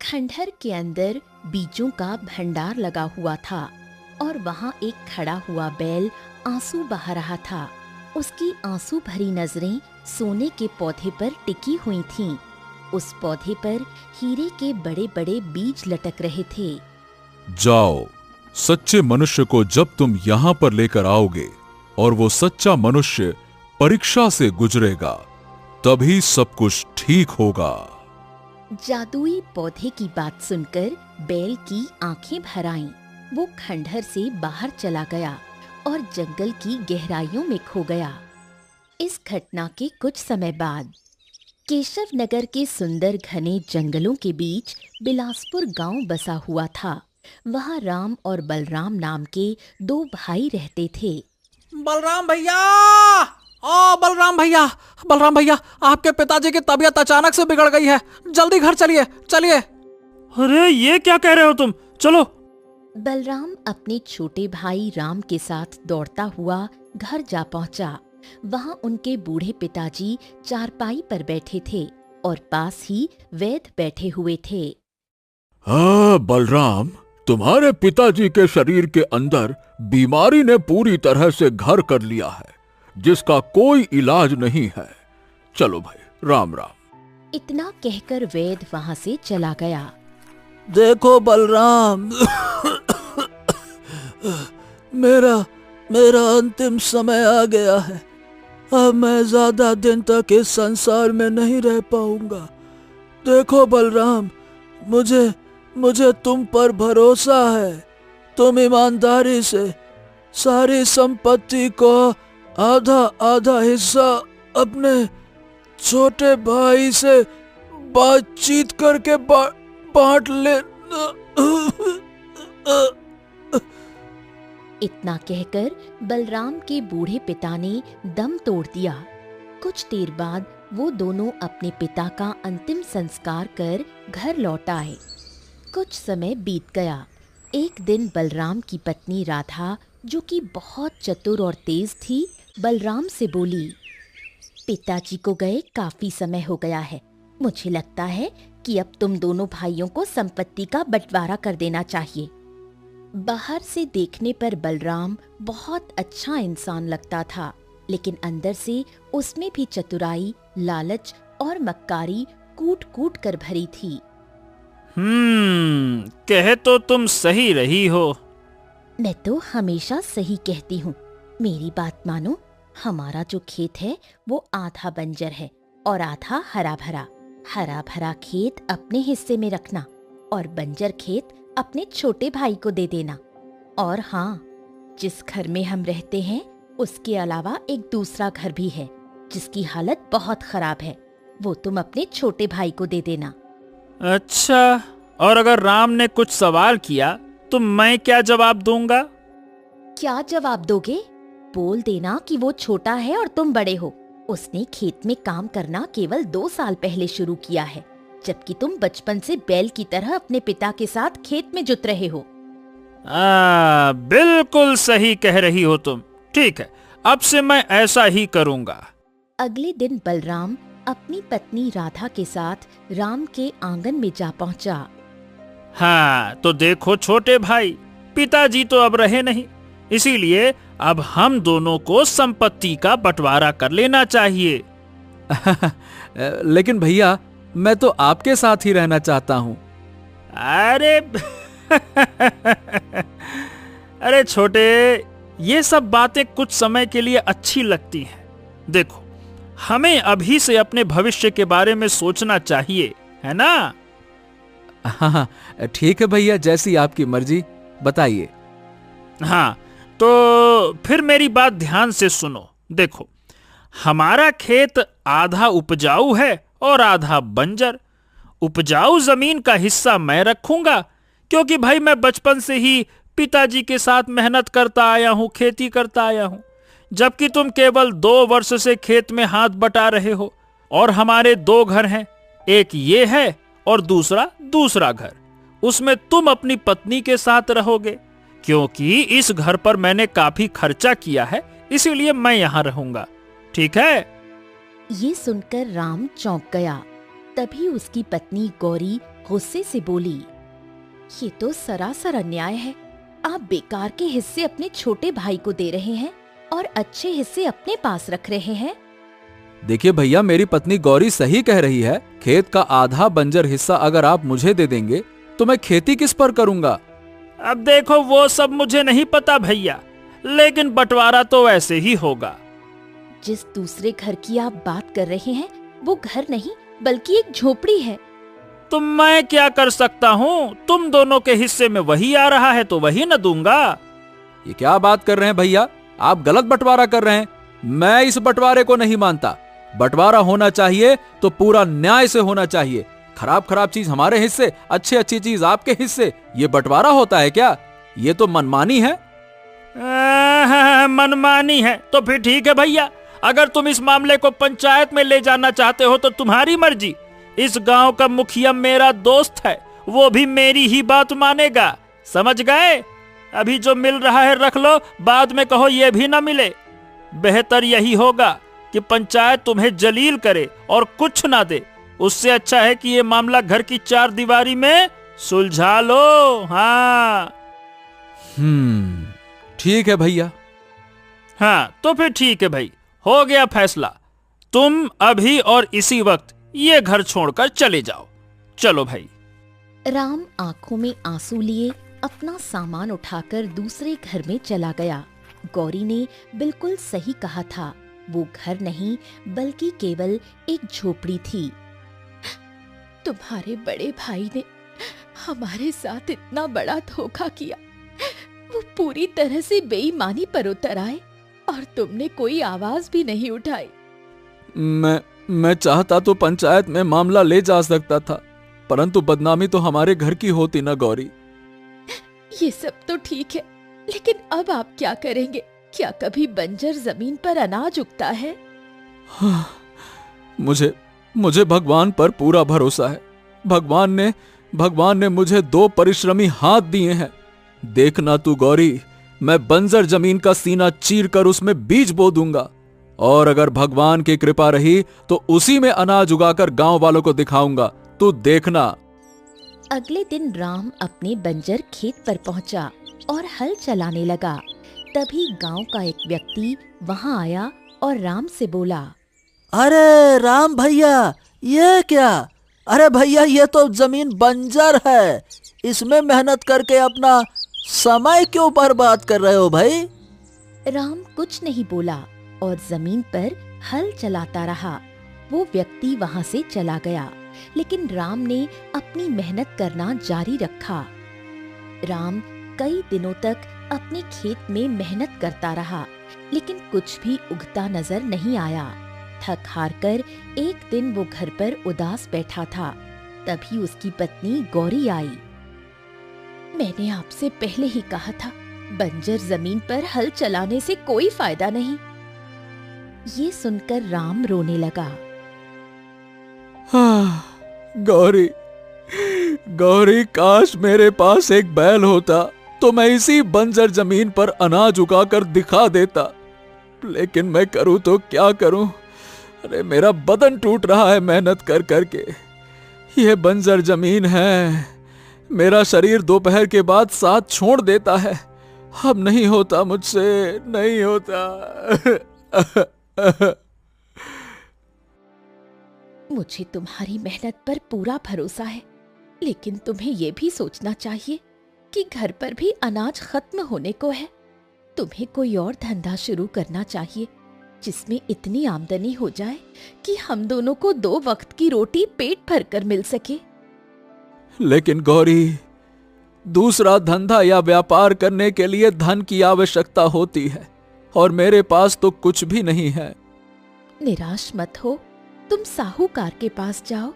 खंडहर के अंदर बीजों का भंडार लगा हुआ था और वहाँ एक खड़ा हुआ बैल आंसू बहा रहा था। उसकी आंसू भरी नजरें सोने के पौधे पर टिकी हुई थीं। उस पौधे पर हीरे के बड़े बड़े बीज लटक रहे थे। जाओ, सच्चे मनुष्य को जब तुम यहाँ पर लेकर आओगे और वो सच्चा मनुष्य परीक्षा से गुजरेगा, तभी सब कुछ ठीक होगा। जादुई पौधे की बात सुनकर बैल की आंखें भर आईं। वो खंडहर से बाहर चला गया और जंगल की गहराइयों में खो गया। इस घटना के कुछ समय बाद केशव नगर के सुंदर घने जंगलों के बीच बिलासपुर गांव बसा हुआ था। वहाँ राम और बलराम नाम के दो भाई रहते थे। बलराम भैया, ओ बलराम भैया, बलराम भैया, आपके पिताजी की तबीयत अचानक से बिगड़ गई है। जल्दी घर चलिए, चलिए। अरे ये क्या कह रहे हो तुम? चलो। बलराम अपने छोटे भाई राम के साथ दौड़ता हुआ घर जा पहुंचा। वहां उनके बूढ़े पिताजी चारपाई पर बैठे थे और पास ही वैद्य बैठे हुए थे। हाँ बलराम, तुम्हारे पिताजी के शरीर के अंदर बीमारी ने पूरी तरह से घर कर लिया है, जिसका कोई इलाज नहीं है। चलो भाई, राम राम। इतना कहकर वैद्य वहां से चला गया। देखो बलराम, मेरा अंतिम समय आ गया है। अब मैं ज्यादा दिन तक इस संसार में नहीं रह पाऊंगा। देखो बलराम, मुझे तुम पर भरोसा है। तुम ईमानदारी से सारी संपत्ति को आधा आधा हिस्सा अपने छोटे भाई से बातचीत करके बांट ले। इतना कहकर बलराम के बूढ़े पिता ने दम तोड़ दिया। कुछ देर बाद वो दोनों अपने पिता का अंतिम संस्कार कर घर लौट आए। कुछ समय बीत गया। एक दिन बलराम की पत्नी राधा, जो कि बहुत चतुर और तेज थी, बलराम से बोली, पिताजी को गए काफी समय हो गया है। मुझे लगता है कि अब तुम दोनों भाइयों को संपत्ति का बंटवारा कर देना चाहिए। बाहर से देखने पर बलराम बहुत अच्छा इंसान लगता था, लेकिन अंदर से उसमें भी चतुराई, लालच और मक्कारी कूट कूट कर भरी थी। कहे तो तुम सही रही हो। मैं तो हमेशा सही कहती हूँ। मेरी बात मानो। हमारा जो खेत है वो आधा बंजर है और आधा हरा भरा। हरा भरा खेत अपने हिस्से में रखना और बंजर खेत अपने छोटे भाई को दे देना। और हाँ, जिस घर में हम रहते हैं उसके अलावा एक दूसरा घर भी है जिसकी हालत बहुत खराब है। वो तुम अपने छोटे भाई को दे देना। अच्छा, और अगर राम ने कुछ सवाल किया तो मैं क्या जवाब दूंगा? क्या जवाब दोगे? बोल देना कि वो छोटा है और तुम बड़े हो। उसने खेत में काम करना केवल 2 साल पहले शुरू किया है, जबकि तुम बचपन से बैल की तरह अपने पिता के साथ खेत में जुत रहे हो। बिल्कुल सही कह रही हो तुम। ठीक है, अब से मैं ऐसा ही करूंगा। अगले दिन बलराम अपनी पत्नी राधा के साथ राम के आंगन में जा पहुंचा। हाँ, तो देखो छोटे भाई, पिताजी तो अब रहे नहीं, इसीलिए अब हम दोनों को संपत्ति का बंटवारा कर लेना चाहिए। लेकिन भैया, मैं तो आपके साथ ही रहना चाहता हूँ। अरे अरे छोटे, ये सब बातें कुछ समय के लिए अच्छी लगती हैं। देखो, हमें अभी से अपने भविष्य के बारे में सोचना चाहिए, है ना? हाँ, ठीक है भैया, जैसी आपकी मर्जी, बताइए। हाँ, तो फिर मेरी बात ध्यान से सुनो। देखो, हमारा खेत आधा उपजाऊ है और आधा बंजर। उपजाऊ जमीन का हिस्सा मैं रखूंगा, क्योंकि भाई मैं बचपन से ही पिताजी के साथ मेहनत करता आया हूं, खेती करता आया हूं, जबकि तुम केवल 2 वर्ष से खेत में हाथ बटा रहे हो। और हमारे 2 घर हैं, एक ये है और दूसरा घर। उसमें तुम अपनी पत्नी के साथ रहोगे, क्योंकि इस घर पर मैंने काफी खर्चा किया है, इसीलिए मैं यहाँ रहूंगा। ठीक है? ये सुनकर राम चौंक गया। तभी उसकी पत्नी गौरी गुस्से से बोली, ये तो सरासर अन्याय है। आप बेकार के हिस्से अपने छोटे भाई को दे रहे हैं और अच्छे हिस्से अपने पास रख रहे हैं। देखिए भैया, मेरी पत्नी गौरी सही कह रही है। खेत का आधा बंजर हिस्सा अगर आप मुझे दे देंगे तो मैं खेती किस पर करूंगा? अब देखो, वो सब मुझे नहीं पता भैया, लेकिन बंटवारा तो वैसे ही होगा। जिस दूसरे घर की आप बात कर रहे हैं वो घर नहीं बल्कि एक झोपड़ी है। तो मैं क्या कर सकता हूँ? तुम दोनों के हिस्से में वही आ रहा है तो वही न दूंगा। ये क्या बात कर रहे हैं भैया? आप गलत बंटवारा कर रहे हैं। मैं इस बंटवारे को नहीं मानता। बंटवारा होना चाहिए तो पूरा न्याय से होना चाहिए। खराब खराब चीज हमारे हिस्से, अच्छी अच्छी चीज आपके हिस्से, ये बंटवारा होता है क्या? ये तो मनमानी है। मनमानी है तो फिर ठीक है भैया, अगर तुम इस मामले को पंचायत में ले जाना चाहते हो तो तुम्हारी मर्जी। इस गांव का मुखिया मेरा दोस्त है, वो भी मेरी ही बात मानेगा। समझ गए? अभी जो मिल रहा है रख लो, बाद में कहो ये भी ना मिले। बेहतर यही होगा कि पंचायत तुम्हें जलील करे और कुछ ना दे। उससे अच्छा है कि ये मामला घर की चार दीवारी में सुलझा लो। हाँ ठीक है भैया। हाँ तो फिर ठीक है भाई, हो गया फैसला। तुम अभी और इसी वक्त ये घर छोड़कर चले जाओ। चलो भाई। राम आंखों में आंसू लिए अपना सामान उठाकर दूसरे घर में चला गया। गौरी ने बिल्कुल सही कहा था, वो घर नहीं बल्कि केवल एक झोपड़ी थी। तुम्हारे बड़े भाई ने हमारे साथ इतना बड़ा धोखा किया। वो पूरी तरह से बेईमानी पर उतर आए और तुमने कोई आवाज भी नहीं उठाई। मैं चाहता तो पंचायत में मामला ले जा सकता था, परंतु बदनामी तो हमारे घर की होती ना गौरी। ये सब तो ठीक है, लेकिन अब आप क्या करेंगे? क्या कभी बंजर जमीन पर अनाज उगता है? मुझे भगवान पर पूरा भरोसा है। भगवान ने मुझे 2 परिश्रमी हाथ दिए हैं। देखना तू गौरी, मैं बंजर जमीन का सीना चीर कर उसमें बीज बो दूंगा, और अगर भगवान की कृपा रही तो उसी में अनाज उगाकर गांव वालों को दिखाऊंगा। तू देखना। अगले दिन राम अपने बंजर खेत पर पहुंचा और हल चलाने लगा। तभी गांव का एक व्यक्ति वहां आया और राम से बोला, अरे राम भैया, ये क्या? अरे भैया, ये तो जमीन बंजर है, इसमें मेहनत करके अपना समय क्यों बर्बाद कर रहे हो भाई? राम कुछ नहीं बोला और जमीन पर हल चलाता रहा। वो व्यक्ति वहां से चला गया, लेकिन राम ने अपनी मेहनत करना जारी रखा। राम कई दिनों तक अपने खेत में मेहनत करता रहा, लेकिन कुछ भी उगता नजर नहीं आया। थक हार कर एक दिन वो घर पर उदास बैठा था। तभी उसकी पत्नी गौरी आई। मैंने आपसे पहले ही कहा था, बंजर जमीन पर हल चलाने से कोई फायदा नहीं। ये सुनकर राम रोने लगा। गौरी, काश मेरे पास एक बैल होता तो मैं इसी बंजर जमीन पर अनाज उगाकर दिखा देता, लेकिन मैं करूं तो क्या करूं? अरे मेरा बदन टूट रहा है मेहनत कर करके। यह बंजर जमीन है, मेरा शरीर दोपहर के बाद साथ छोड़ देता है। अब नहीं होता मुझसे, नहीं होता। मुझे तुम्हारी मेहनत पर पूरा भरोसा है, लेकिन तुम्हें ये भी सोचना चाहिए कि घर पर भी अनाज खत्म होने को है। तुम्हें कोई और धंधा शुरू करना चाहिए जिसमें इतनी आमदनी हो जाए कि हम दोनों को 2 वक्त की रोटी पेट भर कर मिल सके। लेकिन गौरी, दूसरा धंधा या व्यापार करने के लिए धन की आवश्यकता होती है, और मेरे पास तो कुछ भी नहीं है। निराश मत हो, तुम साहूकार के पास जाओ।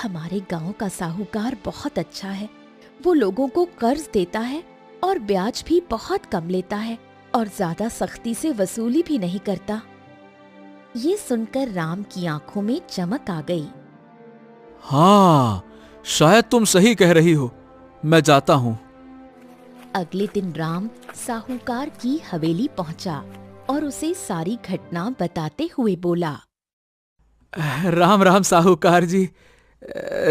हमारे गांव का साहूकार बहुत अच्छा है। वो लोगों को कर्ज देता है और ब्याज भी बहुत कम लेता है, और ज्यादा सख्ती से वसूली भी नहीं करता। ये सुनकर राम की आंखों में चमक आ गई। हाँ, शायद तुम सही कह रही हो, मैं जाता हूँ। अगले दिन राम साहूकार की हवेली पहुंचा और उसे सारी घटना बताते हुए बोला, राम राम साहूकार जी,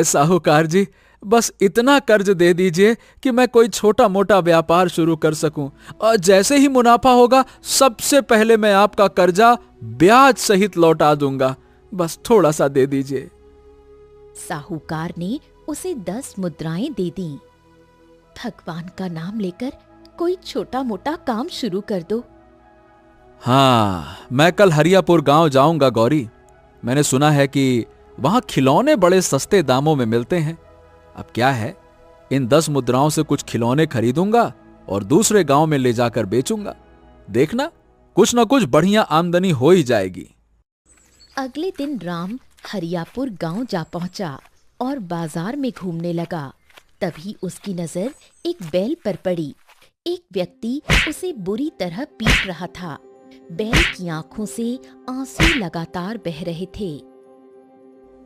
साहूकार जी, बस इतना कर्ज दे दीजिए कि मैं कोई छोटा मोटा व्यापार शुरू कर सकूं, और जैसे ही मुनाफा होगा सबसे पहले मैं आपका कर्जा ब्याज सहित लौटा दूंगा। बस थोड़ा सा दे दीजिए। साहूकार ने उसे 10 मुद्राएं दे दी। भगवान का नाम लेकर कोई छोटा मोटा काम शुरू कर दो। हाँ, मैं कल हरियापुर गांव जाऊंगा गौरी। मैंने सुना है कि वहां खिलौने बड़े सस्ते दामों में मिलते हैं। अब क्या है, इन 10 मुद्राओं से कुछ खिलौने खरीदूंगा और दूसरे गांव में ले जाकर बेचूंगा। देखना, कुछ न कुछ बढ़िया आमदनी हो ही जाएगी। अगले दिन राम हरियापुर गांव जा पहुंचा और बाजार में घूमने लगा। तभी उसकी नजर एक बैल पर पड़ी। एक व्यक्ति उसे बुरी तरह पीट रहा था। बैल की आंखों से आंसू लगातार बह रहे थे।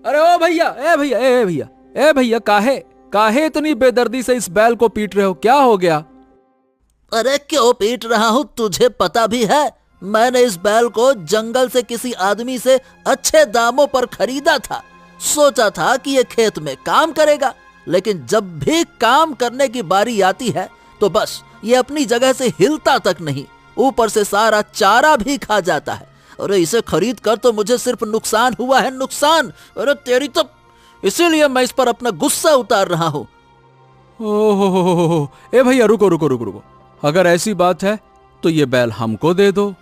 अरे ओ भैया, ए भैया, ए भैया, ए भैया, काहे इतनी बेदर्दी से इस बैल को पीट रहे हो? क्या हो गया? अरे क्यों पीट रहा हूँ, तुझे पता भी है? मैंने इस बैल को जंगल से किसी आदमी से अच्छे दामों पर खरीदा था। सोचा था कि ये खेत में काम करेगा, लेकिन जब भी काम करने की बारी आती है तो बस ये अपनी जगह से हिलता तक नहीं, ऊपर से सारा चारा भी खा जाता है। अरे इसे खरीद कर तो मुझे सिर्फ नुकसान हुआ है, नुकसान। अरे तेरी तो, इसीलिए मैं इस पर अपना गुस्सा उतार रहा हूँ। ओहो, ए भैया, रुको रुको रुको रुको। अगर ऐसी बात है तो ये बैल हमको दे दो।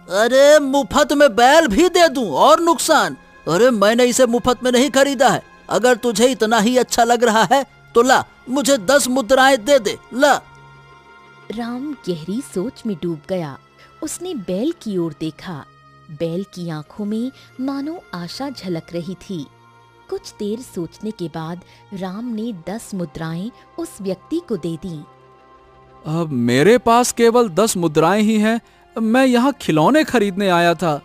अरे मुफ्त में बैल भी दे दूं और नुकसान? अरे मैंने इसे मुफ्त में नहीं खरीदा है। अगर तुझे इतना ही अच्छा लग रहा है तो ला, मुझे 10 मुद्राएं दे दे, ला। राम गहरी सोच में डूब गया। उसने बैल की ओर देखा। बैल की आंखों में मानो आशा झलक रही थी। कुछ देर सोचने के बाद राम ने 10 मुद्राएं उस व्यक्ति को दे दी। अब मेरे पास केवल 10 मुद्राएं ही हैं। मैं यहाँ खिलौने खरीदने आया था।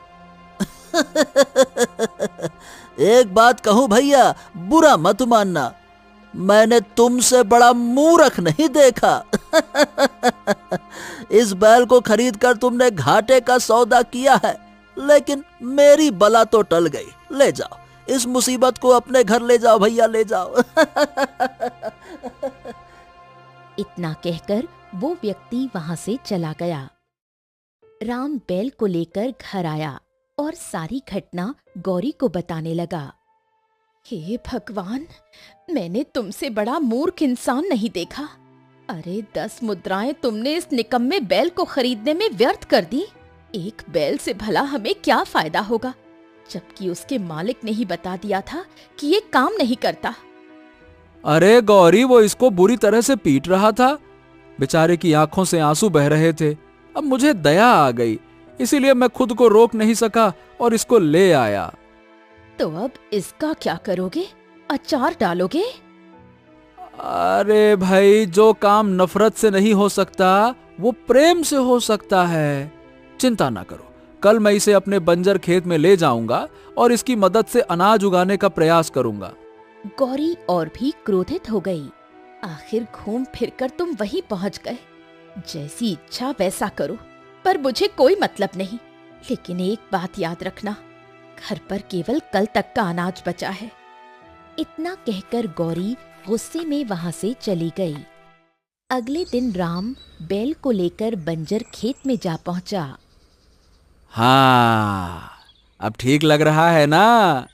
एक बात कहूं भैया, बुरा मत मानना, मैंने तुमसे बड़ा मूर्ख नहीं देखा। इस बैल को खरीदकर तुमने घाटे का सौदा किया है, लेकिन मेरी बला तो टल गई। ले जाओ, इस मुसीबत को अपने घर ले जाओ भैया, ले जाओ। इतना कहकर वो व्यक्ति वहां से चला गया। राम बैल को लेकर घर आया और सारी घटना गौरी को बताने लगा। हे भगवान, मैंने तुमसे बड़ा मूर्ख इंसान नहीं देखा। अरे 10 मुद्राएं तुमने इस निकम्मे बैल को खरीदने में व्यर्थ कर दी। एक बैल से भला हमें क्या फायदा होगा, जबकि उसके मालिक ने ही बता दिया था कि ये काम नहीं करता। अरे गौरी, वो इसको बुरी तरह से पीट रहा था। बेचारे की आंखों से आंसू बह रहे थे। अब मुझे दया आ गई, इसीलिए मैं खुद को रोक नहीं सका और इसको ले आया। तो अब इसका क्या करोगे? अचार डालोगे? अरे भाई, जो काम नफरत से नहीं हो सकता वो प्रेम से हो सकता है। चिंता ना करो, कल मैं इसे अपने बंजर खेत में ले जाऊंगा और इसकी मदद से अनाज उगाने का प्रयास करूंगा। गौरी और भी क्रोधित हो गई। आखिर घूम फिरकर तुम वहीं पहुंच गए। जैसी इच्छा वैसा करो, पर मुझे कोई मतलब नहीं। लेकिन एक बात याद रखना, घर पर केवल कल तक का अनाज बचा है। इतना कहकर गौरी गुस्से में वहां से चली गई। अगले दिन राम बैल को लेकर बंजर खेत में जा पहुंचा। हाँ, अब ठीक लग रहा है ना?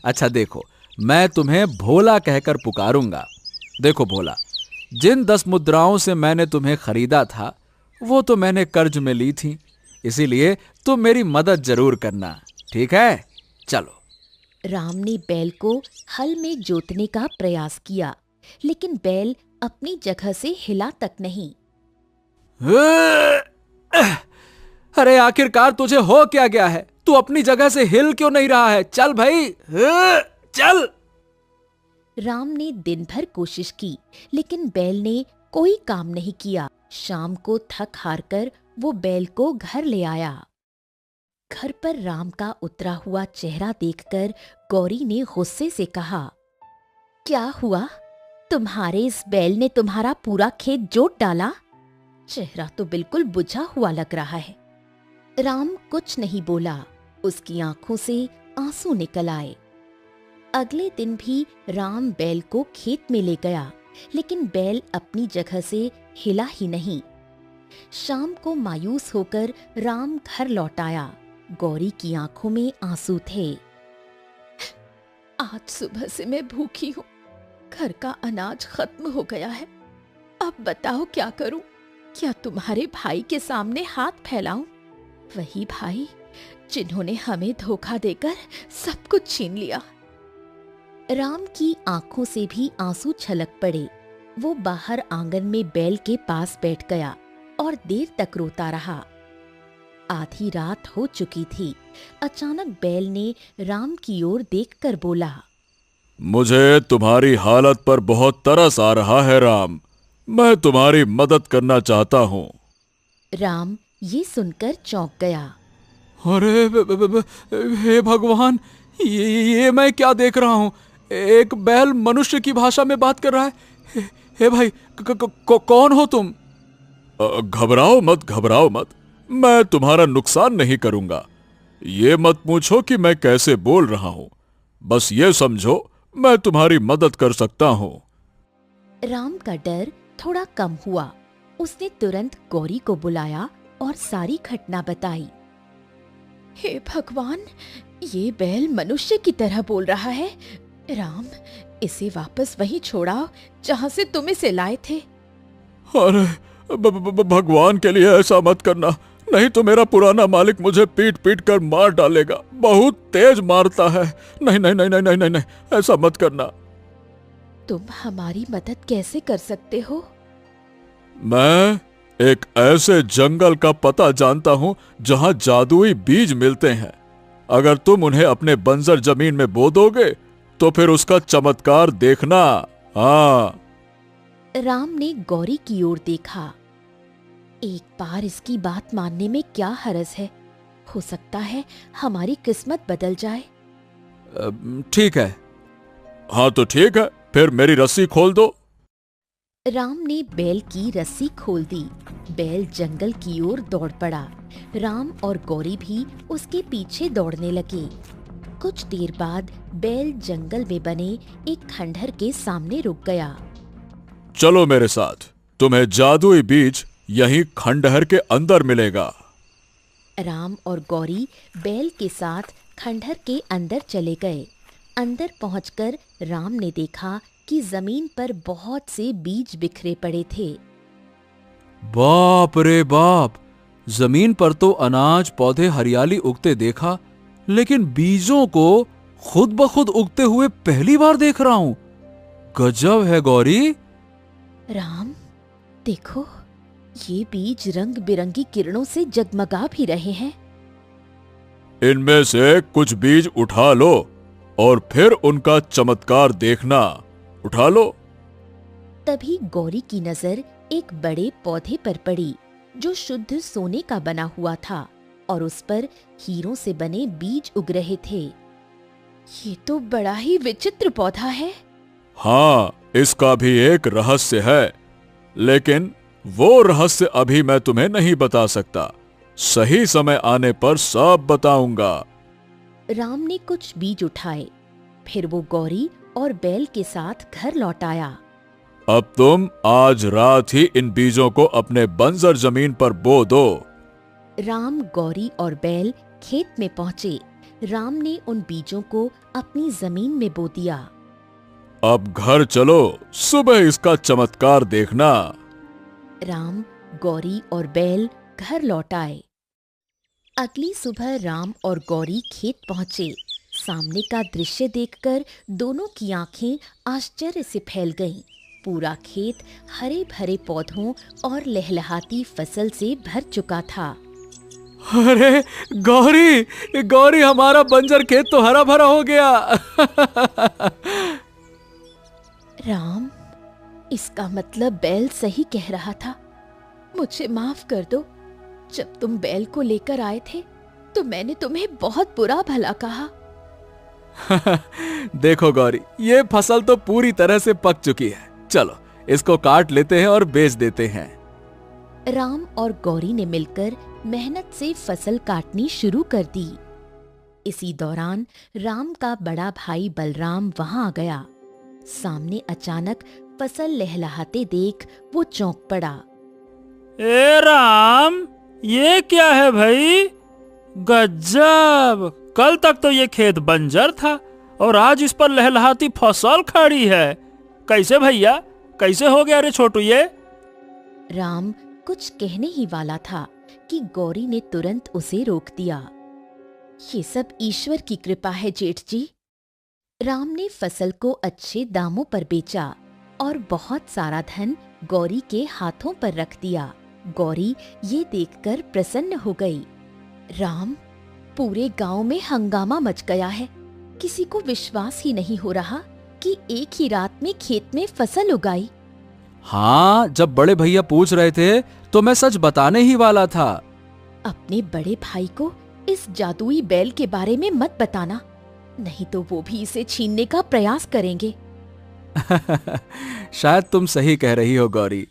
अच्छा देखो, मैं तुम्हें भोला कहकर पुकारूंगा। देखो भोला, जिन 10 मुद्राओं से मैंने तुम्हें खरीदा था वो तो मैंने कर्ज में ली थी, इसीलिए तुम मेरी मदद जरूर करना, ठीक है? चलो। राम ने बैल को हल में जोतने का प्रयास किया, लेकिन बैल अपनी जगह से हिला तक नहीं। अरे आखिरकार तुझे हो क्या गया है? तू अपनी जगह से हिल क्यों नहीं रहा है? चल भाई, चल। राम ने दिन भर कोशिश की, लेकिन बैल ने कोई काम नहीं किया। शाम को थक हार कर वो बैल को घर ले आया। घर पर राम का उतरा हुआ चेहरा देखकर गौरी ने गुस्से से कहा, क्या हुआ? तुम्हारे इस बैल ने तुम्हारा पूरा खेत जोत डाला? चेहरा तो बिल्कुल बुझा हुआ लग रहा है। राम कुछ नहीं बोला। उसकी आंखों से आंसू निकल आए। अगले दिन भी राम बैल को खेत में ले गया, लेकिन बैल अपनी जगह से हिला ही नहीं। शाम को मायूस होकर राम घर लौट आया। गौरी की आंखों में आंसू थे। आज सुबह से मैं भूखी हूँ, घर का अनाज खत्म हो गया है। अब बताओ क्या करूं? क्या तुम्हारे भाई के सामने हाथ फैलाऊं? वही भाई जिन्होंने हमें धोखा देकर सब कुछ छीन लिया। राम की आंखों से भी आंसू छलक पड़े। वो बाहर आंगन में बैल के पास बैठ गया और देर तक रोता रहा। आधी रात हो चुकी थी। अचानक बैल ने राम की ओर देखकर बोला, मुझे तुम्हारी हालत पर बहुत तरस आ रहा है राम। मैं तुम्हारी मदद करना चाहता हूँ। राम ये सुनकर चौंक गया। अरे हे भगवान, ये मैं क्या देख रहा हूँ? एक बैल मनुष्य की भाषा में बात कर रहा है। हे भाई, कौन हो तुम? घबराओ मत, घबराओ मत। मैं तुम्हारा नुकसान नहीं करूंगा। ये मत पूछो कि मैं कैसे बोल रहा हूं। बस ये समझो मैं तुम्हारी मदद कर सकता हूं। राम का डर थोड़ा कम हुआ। उसने तुरंत गौरी को बुलाया और सारी घटना बताई। हे भगवान, ये बैल मनुष्य की तरह बोल रहा है। राम, इसे वापस वहीं छोड़ाओ जहां से तुम इसे लाए थे। अरे भगवान के लिए ऐसा मत करना, नहीं तो मेरा पुराना मालिक मुझे पीट पीट कर मार डालेगा। बहुत तेज मारता है। नहीं नहीं नहीं नहीं नहीं नहीं, नहीं, ऐसा मत करना। तुम हमारी मदद कैसे कर सकते हो? मैं एक ऐसे जंगल का पता जानता हूं जहां जादुई बीज मिलते हैं। अगर तुम उन्हें अपने बंजर जमीन में बो दोगे तो फिर उसका चमत्कार देखना। हाँ। राम ने गौरी की ओर देखा। एक बार इसकी बात मानने में क्या हर्ज है? हो सकता है हमारी किस्मत बदल जाए। ठीक है। हाँ तो ठीक है, फिर मेरी रस्सी खोल दो। राम ने बैल की रस्सी खोल दी। बैल जंगल की ओर दौड़ पड़ा। राम और गौरी भी उसके पीछे दौड़ने लगे। कुछ देर बाद बैल जंगल में बने एक खंडहर के सामने रुक गया। चलो मेरे साथ, तुम्हें जादुई बीज यहीं खंडहर के अंदर मिलेगा। राम और गौरी बैल के साथ खंडहर के अंदर चले गए। अंदर पहुंचकर राम ने देखा कि जमीन पर बहुत से बीज बिखरे पड़े थे। बाप रे बाप, जमीन पर तो अनाज पौधे हरियाली उगते देखा, लेकिन बीजों को खुद ब खुद उगते हुए पहली बार देख रहा हूं। गजब है गौरी। राम, देखो, ये बीज रंग बिरंगी किरणों से जगमगा भी रहे हैं। इनमें से कुछ बीज उठा लो और फिर उनका चमत्कार देखना। उठा लो। तभी गौरी की नजर एक बड़े पौधे पर पड़ी जो शुद्ध सोने का बना हुआ था और उस पर हीरों से बने बीज उग रहे थे। ये तो बड़ा ही विचित्र पौधा है। हाँ, इसका भी एक रहस्य है, लेकिन वो रहस्य अभी मैं तुम्हें नहीं बता सकता। सही समय आने पर सब बताऊंगा। राम ने कुछ बीज उठाए, फिर वो गौरी और बैल के साथ घर लौट आया। अब तुम आज रात ही इन बीजों को अपने बंजर जमीन पर बो दो। राम, गौरी और बैल खेत में पहुंचे। राम ने उन बीजों को अपनी जमीन में बो दिया। अब घर चलो, सुबह इसका चमत्कार देखना। राम, गौरी और बैल घर लौट आए। अगली सुबह राम और गौरी खेत पहुंचे। सामने का दृश्य देखकर दोनों की आंखें आश्चर्य से फैल गईं। पूरा खेत हरे भरे पौधों और लहलहाती फसल से भर चुका था। अरे गौरी, गौरी, हमारा बंजर खेत तो हरा भरा हो गया। राम, इसका मतलब बैल सही कह रहा था। मुझे माफ कर दो। जब तुम बैल को लेकर आए थे तो मैंने तुम्हें बहुत बुरा भला कहा। देखो गौरी, ये फसल तो पूरी तरह से पक चुकी है। चलो इसको काट लेते हैं और बेच देते हैं। राम और गौरी ने मिलकर मेहनत से फसल काटनी शुरू कर दी। इसी दौरान राम का बड़ा भाई बलराम वहां आ गया। सामने अचानक फसल लहलहाते देख वो चौंक पड़ा। ए राम, ये क्या है भाई? गजब! कल तक तो ये खेत बंजर था और आज इस पर लहलहाती फसल खड़ी है। कैसे भैया, कैसे हो गया रे छोटू ये? राम कुछ कहने ही वाला था कि गौरी ने तुरंत उसे रोक दिया। ये सब ईश्वर की कृपा है जेठ जी। राम ने फसल को अच्छे दामों पर बेचा और बहुत सारा धन गौरी के हाथों पर रख दिया। गौरी ये देखकर प्रसन्न हो गई। राम, पूरे गांव में हंगामा मच गया है। किसी को विश्वास ही नहीं हो रहा कि एक ही रात में खेत में फसल उगाई। हाँ, जब बड़े भैया पूछ रहे थे तो मैं सच बताने ही वाला था। अपने बड़े भाई को इस जादुई बैल के बारे में मत बताना, नहीं तो वो भी इसे छीनने का प्रयास करेंगे। शायद तुम सही कह रही हो गौरी।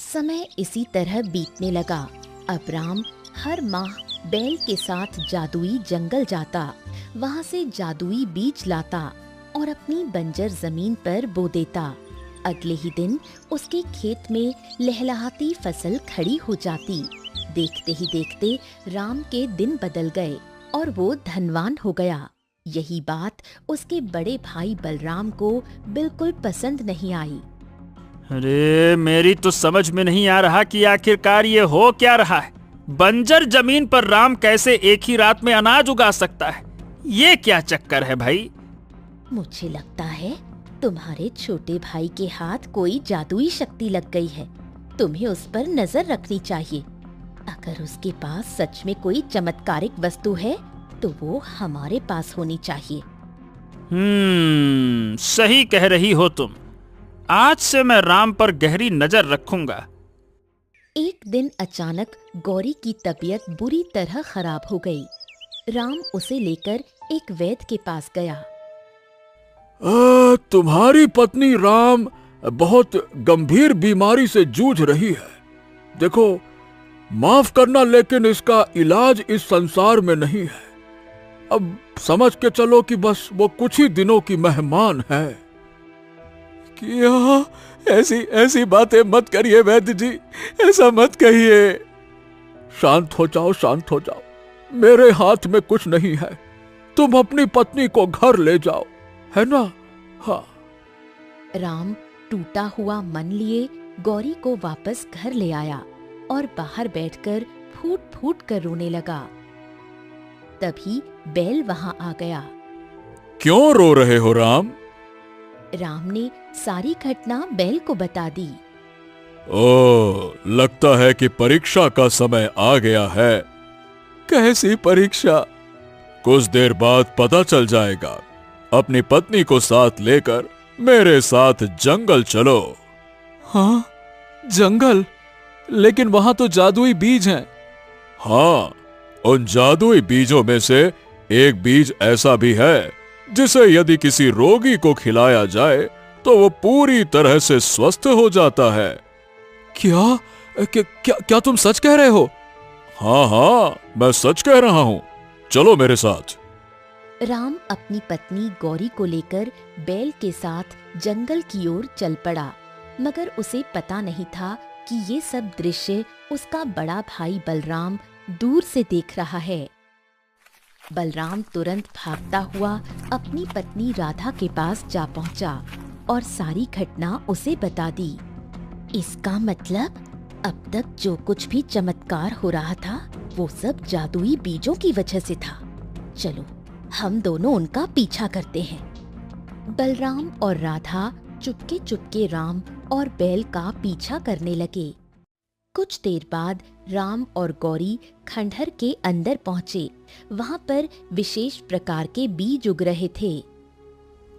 समय इसी तरह बीतने लगा। अब राम हर माह बैल के साथ जादुई जंगल जाता, वहां से जादुई बीज लाता और अपनी बंजर जमीन पर बो देता। अगले ही दिन उसके खेत में लहलहाती फसल खड़ी हो जाती। देखते ही देखते राम के दिन बदल गए और वो धनवान हो गया। यही बात उसके बड़े भाई बलराम को बिल्कुल पसंद नहीं आई। अरे, मेरी तो समझ में नहीं आ रहा कि आखिरकार ये हो क्या रहा है। बंजर जमीन पर राम कैसे एक ही रात में अनाज उगा सकता है? ये क्या चक्कर है भाई? मुझे लगता है तुम्हारे छोटे भाई के हाथ कोई जादुई शक्ति लग गई है। तुम्हें उस पर नजर रखनी चाहिए। अगर उसके पास सच में कोई चमत्कारिक वस्तु है तो वो हमारे पास होनी चाहिए। सही कह रही हो तुम। आज से मैं राम पर गहरी नजर रखूंगा। एक दिन अचानक गौरी की तबीयत बुरी तरह खराब हो गई। राम उसे लेकर एक वैद्य के पास गया। तुम्हारी पत्नी राम बहुत गंभीर बीमारी से जूझ रही है। देखो, माफ करना, लेकिन इसका इलाज इस संसार में नहीं है। अब समझ के चलो कि बस वो कुछ ही दिनों की मेहमान है। क्या? ऐसी बातें मत करिए वैद्य जी, ऐसा मत कहिए। शांत हो जाओ, शांत हो जाओ। मेरे हाथ में कुछ नहीं है। तुम अपनी पत्नी को घर ले जाओ, है ना? हाँ। राम टूटा हुआ मन लिए गौरी को वापस घर ले आया और बाहर बैठकर फूट फूट कर रोने लगा। तभी बैल वहां आ गया। क्यों रो रहे हो राम? राम ने सारी घटना बैल को बता दी। ओह, लगता है कि परीक्षा का समय आ गया है। कैसी परीक्षा? कुछ देर बाद पता चल जाएगा। अपनी पत्नी को साथ लेकर मेरे साथ जंगल चलो। हाँ, जंगल? लेकिन वहां तो जादुई बीज हैं। हाँ, उन जादुई बीजों में से एक बीज ऐसा भी है जिसे यदि किसी रोगी को खिलाया जाए तो वो पूरी तरह से स्वस्थ हो जाता है। क्या तुम सच कह रहे हो? हाँ, मैं सच कह रहा हूँ। चलो मेरे साथ। राम अपनी पत्नी गौरी को लेकर बैल के साथ जंगल की ओर चल पड़ा, मगर उसे पता नहीं था कि ये सब दृश्य उसका बड़ा भाई बलराम दूर से देख रहा है। बलराम तुरंत भागता हुआ अपनी पत्नी राधा के पास जा पहुंचा और सारी घटना उसे बता दी। इसका मतलब अब तक जो कुछ भी चमत्कार हो रहा था वो सब जादुई बीजों की वजह से था। चलो, हम दोनों उनका पीछा करते हैं। बलराम और राधा चुपके चुपके राम और बैल का पीछा करने लगे। कुछ देर बाद राम और गौरी खंडहर के अंदर पहुंचे। वहां पर विशेष प्रकार के बीज उग रहे थे।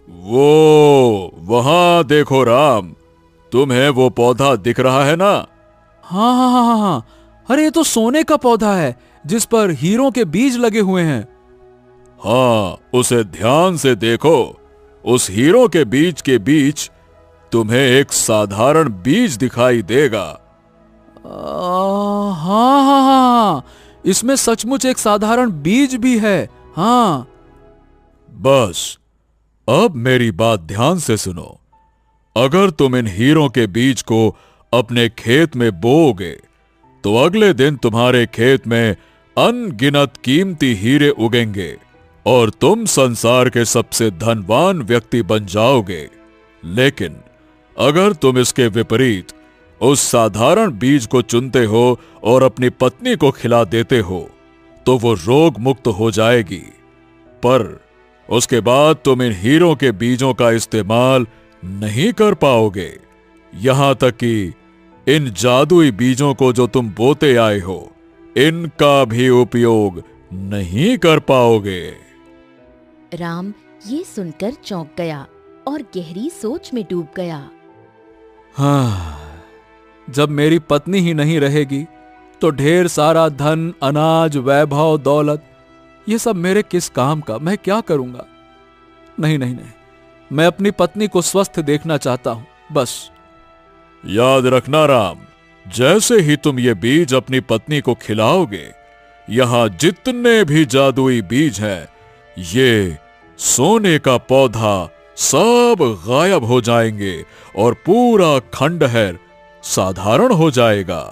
वो वहां देखो राम, तुम्हें वो पौधा दिख रहा है ना? हाँ। अरे, ये तो सोने का पौधा है जिस पर हीरों के बीज लगे हुए हैं। हाँ, उसे ध्यान से देखो। उस हीरो के बीज के बीच तुम्हें एक साधारण बीज दिखाई देगा। हाँ, इसमें सचमुच एक साधारण बीज भी है। हाँ। बस अब मेरी बात ध्यान से सुनो। अगर तुम इन हीरों के बीज को अपने खेत में बोओगे तो अगले दिन तुम्हारे खेत में अनगिनत कीमती हीरे उगेंगे और तुम संसार के सबसे धनवान व्यक्ति बन जाओगे। लेकिन अगर तुम इसके विपरीत उस साधारण बीज को चुनते हो और अपनी पत्नी को खिला देते हो तो वो रोग मुक्त हो जाएगी, पर उसके बाद तुम इन हीरों के बीजों का इस्तेमाल नहीं कर पाओगे। यहां तक कि इन जादुई बीजों को जो तुम बोते आए हो, इनका भी उपयोग नहीं कर पाओगे। राम ये सुनकर चौंक गया और गहरी सोच में डूब गया। हाँ, जब मेरी पत्नी ही नहीं रहेगी तो ढेर सारा धन, अनाज, वैभव, दौलत, ये सब मेरे किस काम का? मैं क्या करूंगा? नहीं नहीं नहीं, मैं अपनी पत्नी को स्वस्थ देखना चाहता हूं, बस। याद रखना राम, जैसे ही तुम ये बीज अपनी पत्नी को खिलाओगे, यहां जितने भी जादुई बीज हैं, ये सोने का पौधा सब गायब हो जाएंगे और पूरा खंडहर साधारण हो जाएगा।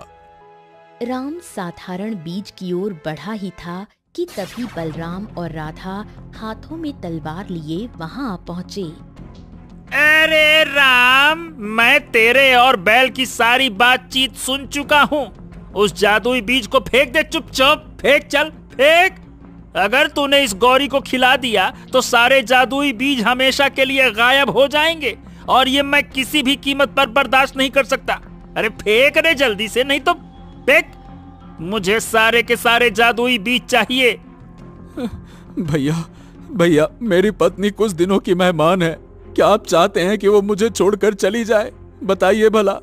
राम साधारण बीज की ओर बढ़ा ही था कि तभी बलराम और राधा हाथों में तलवार लिए वहां आ पहुंचे। अरे राम, मैं तेरे और बैल की सारी बातचीत सुन चुका हूँ। उस जादुई बीज को फेंक दे, चुपचाप फेंक, चल फेंक। अगर तूने इस गौरी को खिला दिया तो सारे जादुई बीज हमेशा के लिए गायब हो जाएंगे और ये मैं किसी भी कीमत पर बर्दाश्त नहीं कर सकता। अरे फेंक रे जल्दी से, नहीं तो फेंक। मुझे सारे के सारे जादुई बीज चाहिए। भैया भैया, मेरी पत्नी कुछ दिनों की मेहमान है। क्या आप चाहते हैं कि वो मुझे छोड़कर चली जाए? बताइए भला।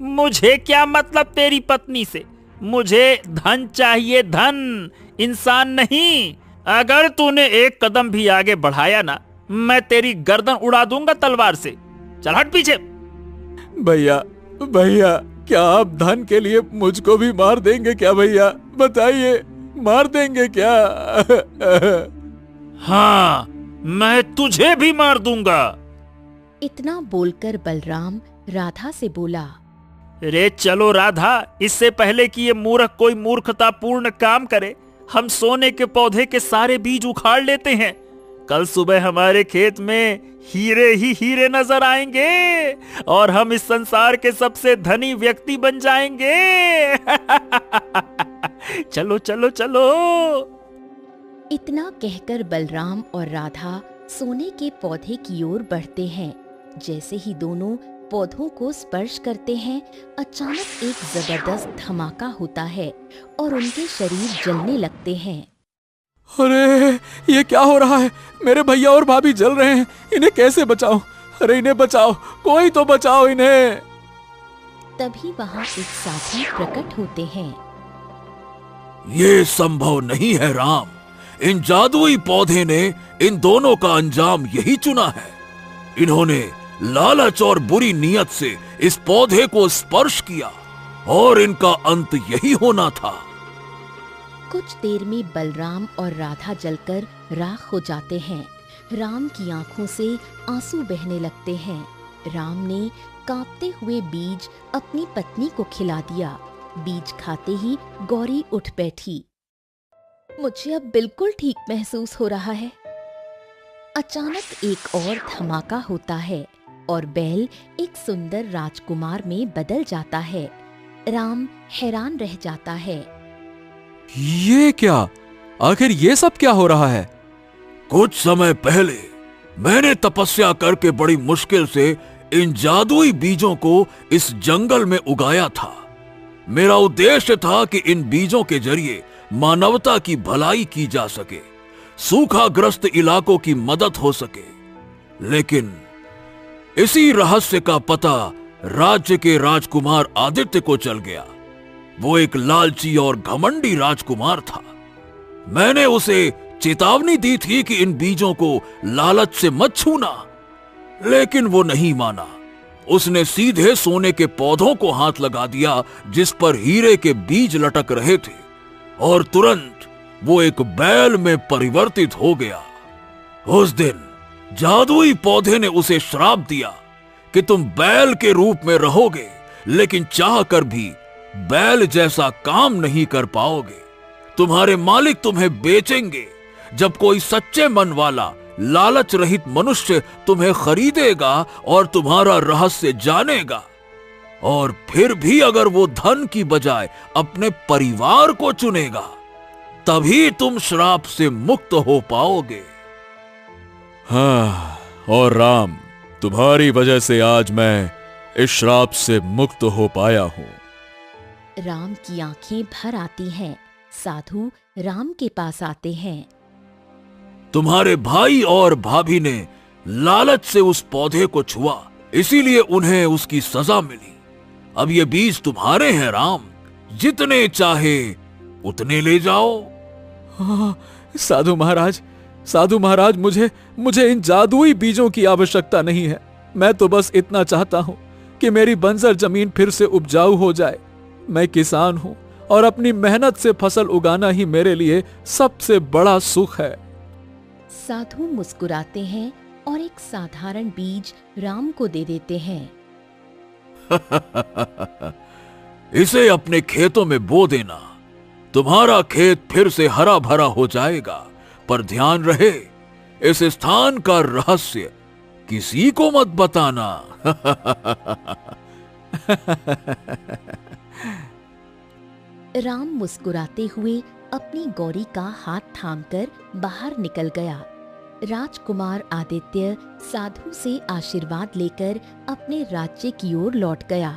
मुझे क्या मतलब तेरी पत्नी से? मुझे धन चाहिए, धन, इंसान नहीं। अगर तूने एक कदम भी आगे बढ़ाया ना, मैं तेरी गर्दन उड़ा दूंगा तलवार से। चल हट पीछे। भैया भैया, क्या आप धन के लिए मुझको भी मार देंगे क्या? भैया बताइए, मार देंगे क्या? हाँ, मैं तुझे भी मार दूंगा। इतना बोलकर बलराम राधा से बोला। रे चलो राधा, इससे पहले कि ये मूर्ख कोई मूर्खतापूर्ण काम करे, हम सोने के पौधे के सारे बीज उखाड़ लेते हैं। कल सुबह हमारे खेत में हीरे ही हीरे नजर आएंगे और हम इस संसार के सबसे धनी व्यक्ति बन जाएंगे। चलो चलो चलो। इतना कहकर बलराम और राधा सोने के पौधे की ओर बढ़ते हैं। जैसे ही दोनों पौधों को स्पर्श करते हैं, अचानक एक जबरदस्त धमाका होता है और उनके शरीर जलने लगते हैं। अरे ये क्या हो रहा है? मेरे भैया और भाभी जल रहे हैं, इन्हें कैसे बचाऊं? अरे इन्हें बचाओ, कोई तो बचाओ इन्हें। तभी वहां एक साथी प्रकट होते हैं। ये संभव नहीं है राम। इन जादुई पौधे ने इन दोनों का अंजाम यही चुना है। इन्होंने लालच और बुरी नीयत से इस पौधे को स्पर्श किया और इनका अंत यही होना था। कुछ देर में बलराम और राधा जलकर राख हो जाते हैं। राम की आंखों से आंसू बहने लगते हैं। राम ने कांपते हुए बीज अपनी पत्नी को खिला दिया। बीज खाते ही गौरी उठ बैठी। मुझे अब बिल्कुल ठीक महसूस हो रहा है। अचानक एक और धमाका होता है और बैल एक सुंदर राजकुमार में बदल जाता है। राम हैरान रह जाता है। ये क्या? आखिर ये सब क्या हो रहा है? कुछ समय पहले मैंने तपस्या करके बड़ी मुश्किल से इन जादुई बीजों को इस जंगल में उगाया था। मेरा उद्देश्य था कि इन बीजों के जरिए मानवता की भलाई की जा सके, सूखाग्रस्त इलाकों की मदद हो सके। लेकिन इसी रहस्य का पता राज्य के राजकुमार आदित्य को चल गया। वो एक लालची और घमंडी राजकुमार था। मैंने उसे चेतावनी दी थी कि इन बीजों को लालच से मत छूना, लेकिन वो नहीं माना। उसने सीधे सोने के पौधों को हाथ लगा दिया जिस पर हीरे के बीज लटक रहे थे और तुरंत वो एक बैल में परिवर्तित हो गया। उस दिन जादुई पौधे ने उसे श्राप दिया कि तुम बैल के रूप में रहोगे, लेकिन चाहकर भी बैल जैसा काम नहीं कर पाओगे। तुम्हारे मालिक तुम्हें बेचेंगे। जब कोई सच्चे मन वाला लालच रहित मनुष्य तुम्हें खरीदेगा और तुम्हारा रहस्य जानेगा, और फिर भी अगर वो धन की बजाय अपने परिवार को चुनेगा, तभी तुम श्राप से मुक्त हो पाओगे। हाँ, और राम, तुम्हारी वजह से आज मैं इस श्राप से मुक्त हो पाया हूं। राम की आंखें भर आती हैं। साधु राम के पास आते हैं। तुम्हारे भाई और भाभी ने लालच से उस पौधे को छुआ, इसीलिए उन्हें उसकी सजा मिली। अब ये बीज तुम्हारे हैं राम, जितने चाहे उतने ले जाओ। हाँ, साधु महाराज, मुझे इन जादुई बीजों की आवश्यकता नहीं है। मैं तो बस इतना चाहता हूं कि मेरी बंजर जमीन फिर से उपजाऊ हो जाए। मैं किसान हूं और अपनी मेहनत से फसल उगाना ही मेरे लिए सबसे बड़ा सुख है। साधु मुस्कुराते हैं और एक साधारण बीज राम को दे देते हैं। इसे अपने खेतों में बो देना, तुम्हारा खेत फिर से हरा भरा हो जाएगा। पर ध्यान रहे, इस स्थान का रहस्य किसी को मत बताना। राम मुस्कुराते हुए अपनी गौरी का हाथ थामकर बाहर निकल गया। राजकुमार आदित्य साधु से आशीर्वाद लेकर अपने राज्य की ओर लौट गया।